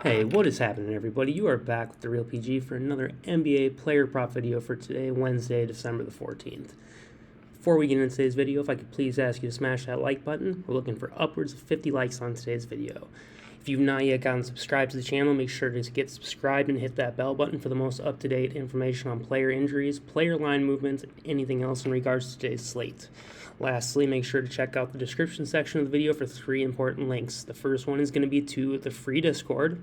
Hey, what is happening, everybody? You are back with TheReal PG for another NBA player prop video for today, Wednesday, December the 14th. Before we get into today's video, if I could please ask you to smash that like button. We're looking for upwards of 50 likes on today's video. If you've not yet gotten subscribed to the channel, make sure to get subscribed and hit that bell button for the most up-to-date information on player injuries, player line movements, and anything else in regards to today's slate. Lastly, make sure to check out the description section of the video for 3 important links. The first one is going to be to the free Discord.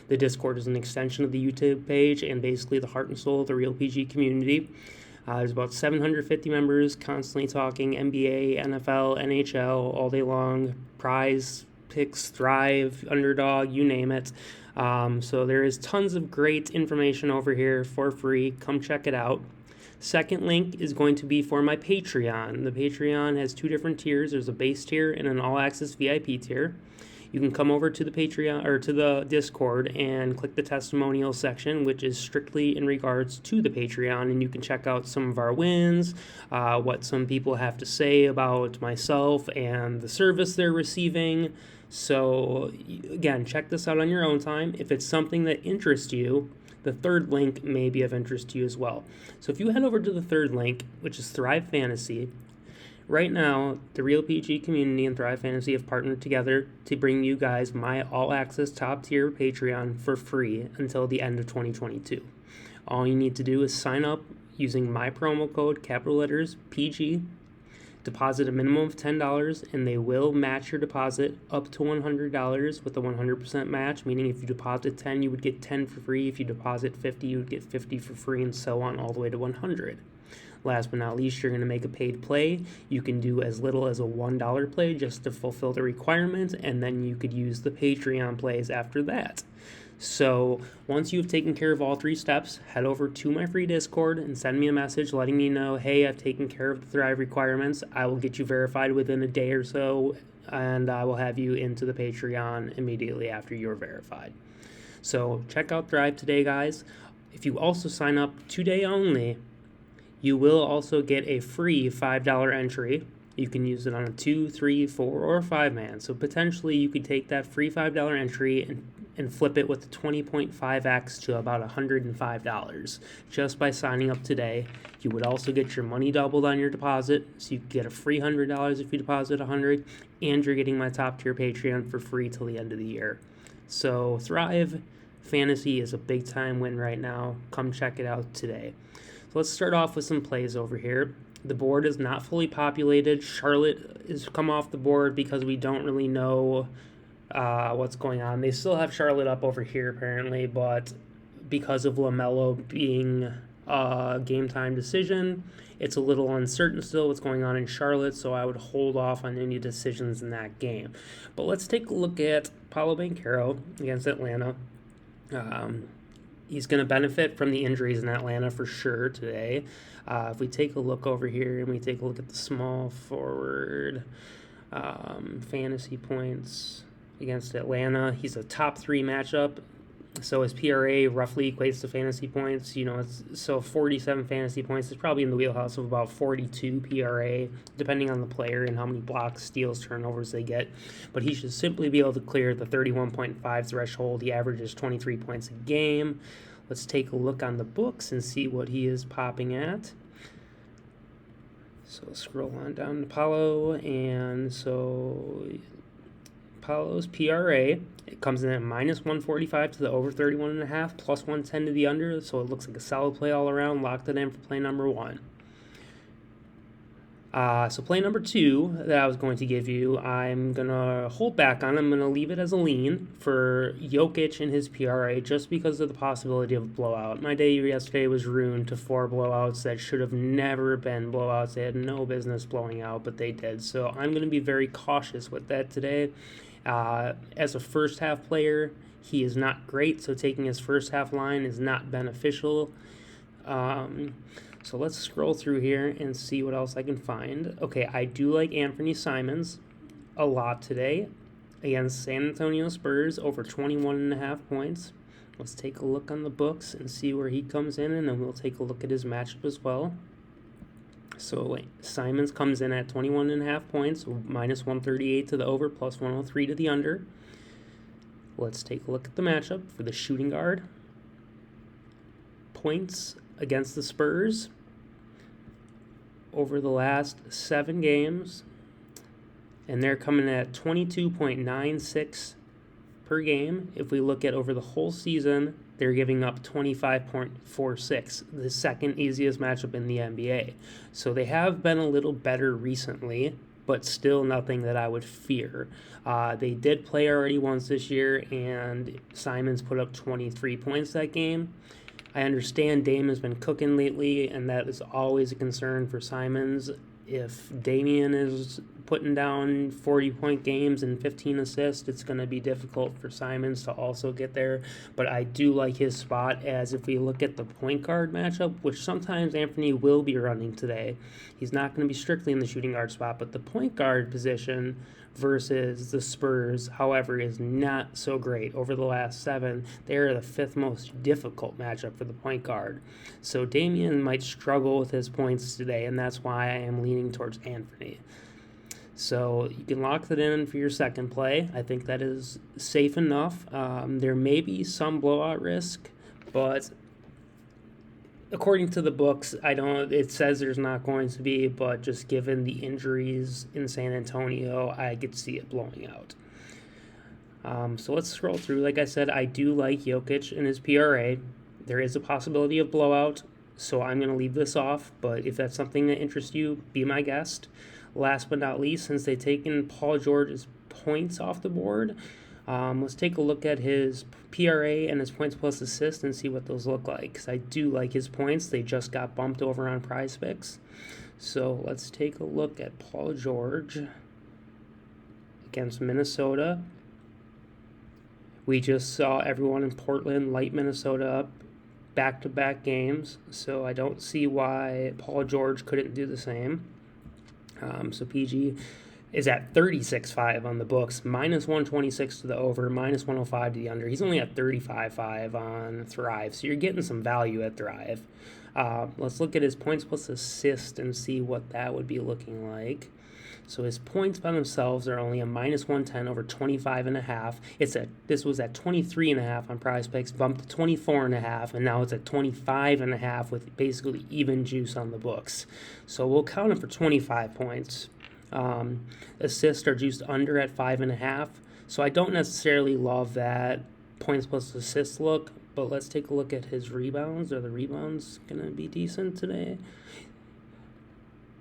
The Discord is an extension of the YouTube page and basically the heart and soul of the Real PG community. There's about 750 members constantly talking NBA, NFL, NHL all day long, Prizepicks, Thrive, Underdog, you name it. So there is tons of great information over here for free. Come check it out. Second link is going to be for my Patreon. The Patreon has 2 different tiers. There's a base tier and an all-access VIP tier. You can come over to the Patreon or to the Discord and click the testimonial section, which is strictly in regards to the Patreon, and you can check out some of our wins, what some people have to say about myself and the service they're receiving. So again, check this out on your own time. If it's something that interests you, the third link may be of interest to you as well. So if you head over to the third link, which is Thrive Fantasy, right now, the Real PG community and Thrive Fantasy have partnered together to bring you guys my all-access top-tier Patreon for free until the end of 2022. All you need to do is sign up using my promo code, capital letters, PG, deposit a minimum of $10, and they will match your deposit up to $100 with a 100% match, meaning if you deposit 10, you would get 10 for free. If you deposit 50, you would get 50 for free, and so on all the way to 100. Last but not least, you're going to make a paid play. You can do as little as a $1 play just to fulfill the requirements, and then you could use the Patreon plays after that. So once you've taken care of all 3 steps, head over to my free Discord and send me a message letting me know, hey, I've taken care of the Thrive requirements. I will get you verified within a day or so, and I will have you into the Patreon immediately after you're verified. So check out Thrive today, guys. If you also sign up today only, you will also get a free $5 entry. You can use it on a 2, 3, 4, or 5-man. So potentially you could take that free $5 entry and flip it with a 20.5x to about $105 just by signing up today. You would also get your money doubled on your deposit, so you get a free $100 if you deposit $100, and you're getting my top tier Patreon for free till the end of the year. So Thrive Fantasy is a big time win right now. Come check it out today. So let's start off with some plays over here. The board is not fully populated. Charlotte has come off the board because we don't really know what's going on. They still have Charlotte up over here apparently, but because of LaMelo being a game time decision, it's a little uncertain still what's going on in Charlotte, so I would hold off on any decisions in that game. But let's take a look at Paolo Banchero against Atlanta. He's going to benefit from the injuries in Atlanta for sure today. If we take a look over here and we take a look at the small forward fantasy points against Atlanta, he's a top 3 matchup. So his PRA roughly equates to fantasy points. So 47 fantasy points is probably in the wheelhouse of about 42 PRA, depending on the player and how many blocks, steals, turnovers they get. But he should simply be able to clear the 31.5 threshold. He averages 23 points a game. Let's take a look on the books and see what he is popping at. So scroll on down to Paolo, and so Paolo's PRA, it comes in at minus 145 to the over 31.5, plus 110 to the under, so it looks like a solid play all around. Locked it in for play number 1. So play number 2 that I was going to give you, I'm going to hold back on. I'm going to leave it as a lean for JOKIC and his PRA just because of the possibility of a blowout. My day yesterday was ruined to 4 blowouts that should have never been blowouts. They had no business blowing out, but they did. So I'm going to be very cautious with that today. As a first half player, he is not great, so taking his first half line is not beneficial. So let's scroll through here and see what else I can find. Okay, I do like Anthony Simons a lot today against San Antonio Spurs, over 21.5 points. Let's take a look on the books and see where he comes in, and then we'll take a look at his matchup as well. So Simons comes in at 21.5 points, minus 138 to the over, plus 103 to the under. Let's take a look at the matchup for the shooting guard. Points against the Spurs over the last 7 games, and they're coming at 22.96 per game. If we look at over the whole season, they're giving up 25.46, the second easiest matchup in the NBA. So they have been a little better recently, but still nothing that I would fear. They did play already once this year, and Simons put up 23 points that game. I understand Dame has been cooking lately, and that is always a concern for Simons. If Damian is putting down 40-point games and 15 assists, it's going to be difficult for Simons to also get there. But I do like his spot, as if we look at the point guard matchup, which sometimes Anthony will be running today, he's not going to be strictly in the shooting guard spot, but the point guard position versus the Spurs, however, is not so great. Over the last 7, they are the 5th most difficult matchup for the point guard. So Damian might struggle with his points today, and that's why I am leaning towards Anthony. So you can lock that in for your second play. I think that is safe enough. There may be some blowout risk, but according to the books, it says there's not going to be, but just given the injuries in San Antonio, I could see it blowing out. So let's scroll through. Like I said, I do like JOKIC and his PRA. There is a possibility of blowout, so I'm going to leave this off, but if that's something that interests you, be my guest. Last but not least, since they've taken Paul George's points off the board, let's take a look at his PRA and his points plus assists and see what those look like, because I do like his points. They just got bumped over on Prizepicks. So let's take a look at Paul George against Minnesota. We just saw everyone in Portland light Minnesota up back-to-back games, so I don't see why Paul George couldn't do the same. So PG is at 36.5 on the books, minus 126 to the over, minus 105 to the under. He's only at 35.5 on Thrive, so you're getting some value at Thrive. Let's look at his points plus assist and see what that would be looking like. So his points by themselves are only a minus 110 over 25.5. This was at 23.5 on Prizepicks, bumped to 24.5, and now it's at 25.5 with basically even juice on the books. So we'll count him for 25 points. Assists are juiced under at 5.5. So I don't necessarily love that points plus assists look, but let's take a look at his rebounds. Are the rebounds going to be decent today?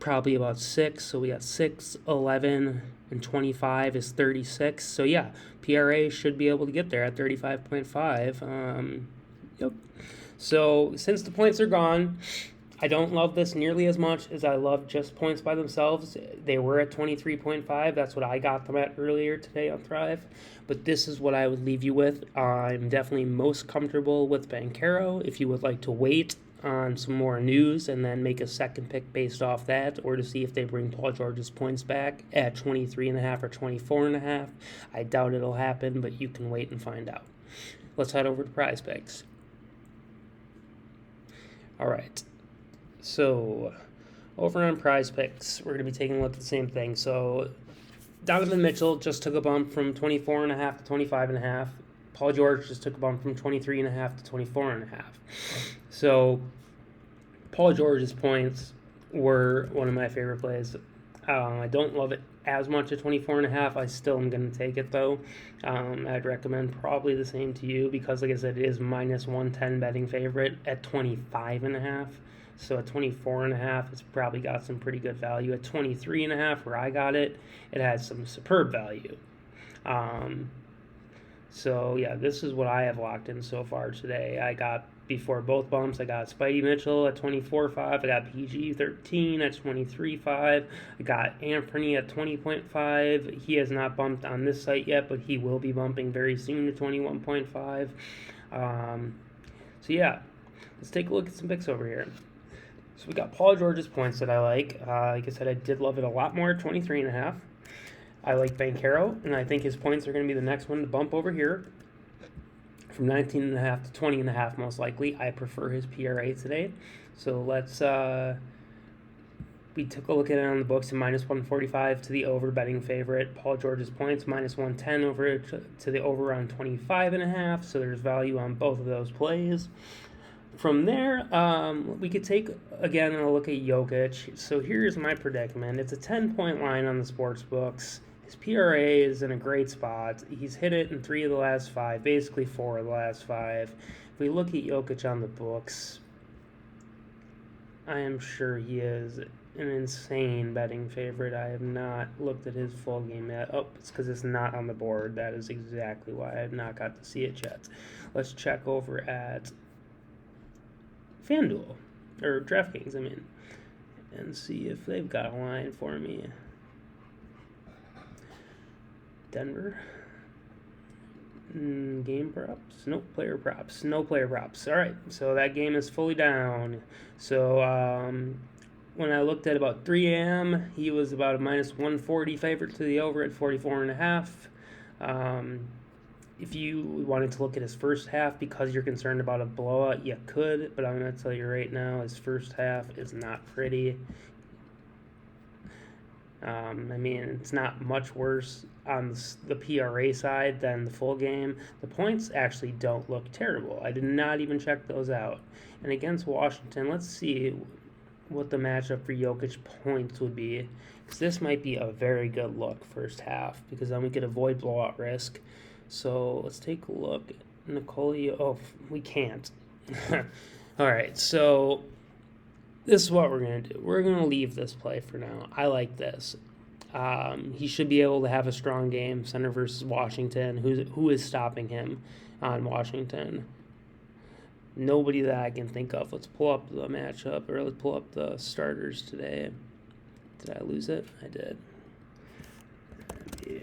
Probably about 6, so we got 6, 11, and 25 is 36. So yeah, PRA should be able to get there at 35.5. Yep. So since the points are gone, I don't love this nearly as much as I love just points by themselves. They were at 23.5. That's what I got them at earlier today on Thrive. But this is what I would leave you with. I'm definitely most comfortable with Banchero. If you would like to wait on some more news and then make a second pick based off that, or to see if they bring Paul George's points back at 23.5 or 24.5. I doubt it'll happen, but you can wait and find out. Let's head over to Prizepicks. All right. So over on Prizepicks, we're going to be taking a look at the same thing. So Donovan Mitchell just took a bump from 24.5 to 25.5. Paul George just took a bump from 23.5 to 24.5. So Paul George's points were one of my favorite plays. I don't love it as much at 24.5. I still am going to take it, though. I'd recommend probably the same to you because, like I said, it is minus 110 betting favorite at 25.5. So at 24.5, it's probably got some pretty good value. At 23.5, where I got it, it has some superb value. So, yeah, this is what I have locked in so far today. I got, before both bumps, I got Spidey Mitchell at 24.5. I got PG-13 at 23.5. I got Anthony at 20.5. He has not bumped on this site yet, but he will be bumping very soon to 21.5. So, yeah, let's take a look at some picks over here. So we got Paul George's points that I like. Like I said, I did love it a lot more at 23.5. I like Banchero, and I think his points are going to be the next one to bump over here from 19.5 to 20.5 most likely. I prefer his PRA today. So We took a look at it on the books, and minus 145 to the over betting favorite. Paul George's points, minus 110 over to the over on 25.5. So there's value on both of those plays. From there, we could take, again, a look at JOKIC. So here's my predicament. It's a 10-point line on the sports books. His PRA is in a great spot. He's hit it in 3 of the last 5, basically 4 of the last 5. If we look at JOKIC on the books, I am sure he is an insane betting favorite. I have not looked at his full game yet. Oh, it's because it's not on the board. That is exactly why I have not got to see it yet. Let's check over at FanDuel, or DraftKings, and see if they've got a line for me. Denver. Game props? Nope. Player props. No player props. All right, so that game is fully down. So when I looked at about 3 a.m., he was about a minus 140 favorite to the over at 44.5. If you wanted to look at his first half because you're concerned about a blowout, you could, but I'm going to tell you right now, his first half is not pretty. It's not much worse on the PRA side than the full game. The points actually don't look terrible. I did not even check those out. And against Washington, let's see what the matchup for JOKIC points would be, because this might be a very good look first half, because then we could avoid blowout risk. So let's take a look. We can't. All right, so this is what we're going to do. We're going to leave this play for now. I like this. He should be able to have a strong game, center versus Washington. Who is stopping him on Washington? Nobody that I can think of. Let's pull up the matchup, or let's pull up the starters today. Did I lose it? I did. Yeah.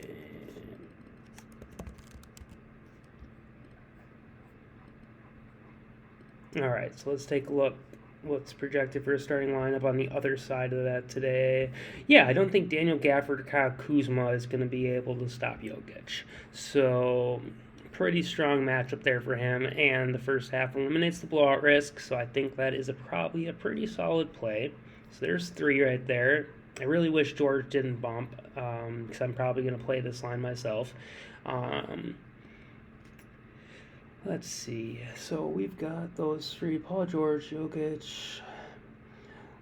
All right, so let's take a look. What's projected for a starting lineup on the other side of that today? Yeah, I don't think Daniel Gafford or Kyle Kuzma is going to be able to stop JOKIC. So, pretty strong matchup there for him, and the first half eliminates the blowout risk, so I think that is probably a pretty solid play. So there's 3 right there. I really wish George didn't bump, because I'm probably going to play this line myself. Let's see. So we've got those 3, Paul George, JOKIC.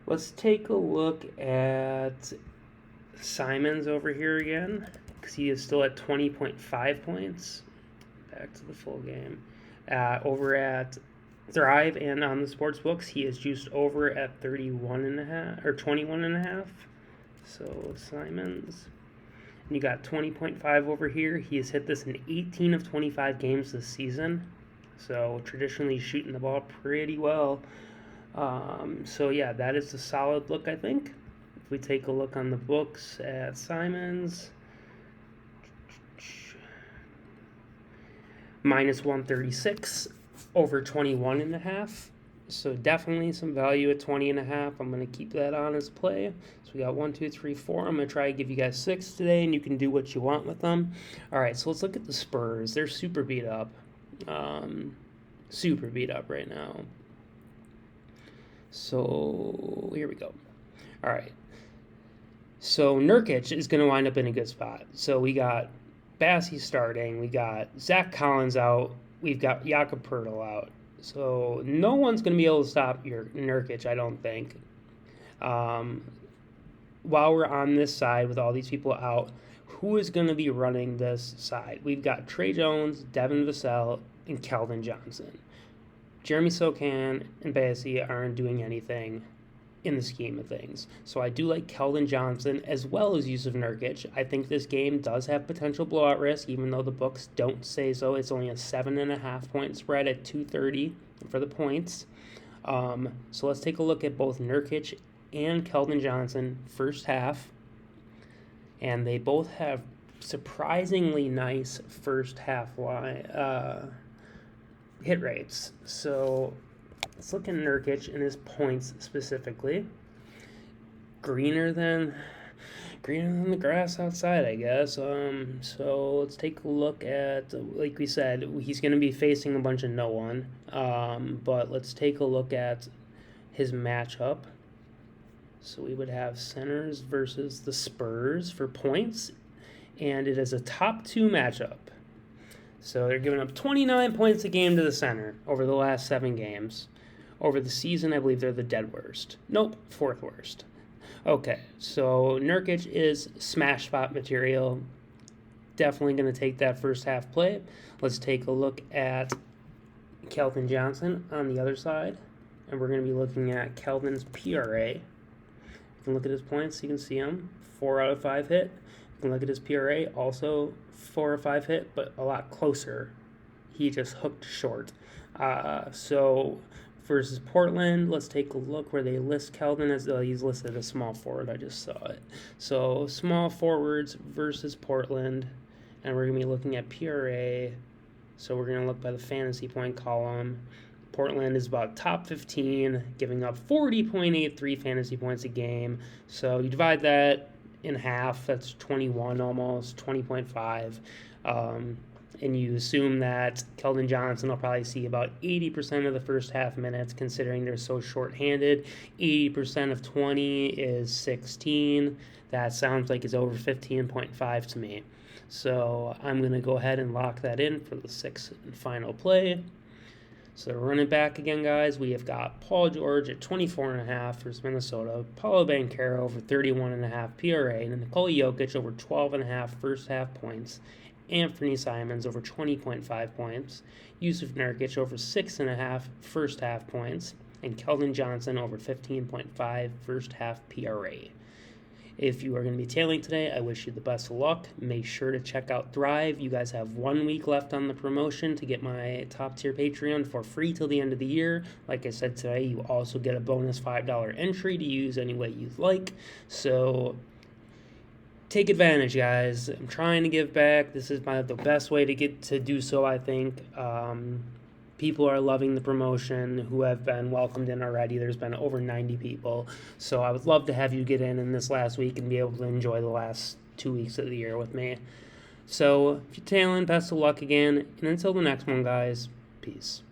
Let's take a look at Simons over here again, because he is still at 20.5 points. Back to the full game. Over at Thrive and on the sports books, he is juiced over at 31.5 or 21.5. So Simons. And you got 20.5 over here. He has hit this in 18 of 25 games this season. So traditionally shooting the ball pretty well. So yeah, that is a solid look, I think. If we take a look on the books at Simons, minus 136 over 21.5. So definitely some value at 20.5. I'm going to keep that on as play. So we got 1, 2, 3, 4. I'm going to try to give you guys 6 today, and you can do what you want with them. All right, so let's look at the Spurs. They're super beat up. Super beat up right now. So here we go. All right. So Nurkic is going to wind up in a good spot. So we got Bassey starting. We got Zach Collins out. We've got Jakob Poeltl out. So no one's going to be able to stop your Nurkic, I don't think. While we're on this side with all these people out, who is going to be running this side? We've got Trey Jones, Devin Vassell, and Keldon Johnson. Jeremy Sochan and Bassey aren't doing anything in the scheme of things. So I do like Keldon Johnson as well as Jusuf Nurkic. I think this game does have potential blowout risk, even though the books don't say so. It's only a 7.5 point spread at 230 for the points. So let's take a look at both Nurkic and Keldon Johnson first half. And they both have surprisingly nice first half hit rates. So let's look at Nurkic and his points specifically. Greener than the grass outside, I guess. So let's take a look at, like we said, he's going to be facing a bunch of no one. But let's take a look at his matchup. So we would have Senators versus the Spurs for points, and it is a top 2 matchup. So they're giving up 29 points a game to the center over the last 7 games. Over the season, I believe they're the dead worst. Nope, 4th worst. Okay, so Nurkic is smash spot material. Definitely going to take that first half play. Let's take a look at Keldon Johnson on the other side. And we're going to be looking at Keldon's PRA. You can look at his points. You can see him. 4 out of 5 hit. You can look at his PRA. Also 4 or 5 hit, but a lot closer. He just hooked short. So versus Portland, let's take a look where they list Keldon as he's listed as small forward. I just saw it. So small forwards versus Portland, and we're going to be looking at PRA. So we're going to look by the fantasy point column. Portland is about top 15, giving up 40.83 fantasy points a game. So you divide that in half, that's 21 almost, 20.5. And you assume that Keldon Johnson will probably see about 80% of the first half minutes, considering they're so short-handed. 80% of 20 is 16. That sounds like it's over 15.5 to me. So I'm going to go ahead and lock that in for the 6th and final play. So running back again, guys, we have got Paul George at 24.5 versus Minnesota, Paolo Banchero over 31.5 PRA, and Nikola Jokic over 12.5 first half points, Anthony Simons over 20.5 points, Yusuf Nurkic over 6.5 first half points, and Keldon Johnson over 15.5 first half PRA. If you are going to be tailing today, I wish you the best of luck. Make sure to check out Thrive. You guys have 1 week left on the promotion to get my top tier Patreon for free till the end of the year. Like I said today, you also get a bonus $5 entry to use any way you'd like. So take advantage, guys. I'm trying to give back. This is the best way to get to do so, I think. People are loving the promotion who have been welcomed in already. There's been over 90 people. So I would love to have you get in this last week and be able to enjoy the last 2 weeks of the year with me. So if you're tailing, best of luck again. And until the next one, guys, peace.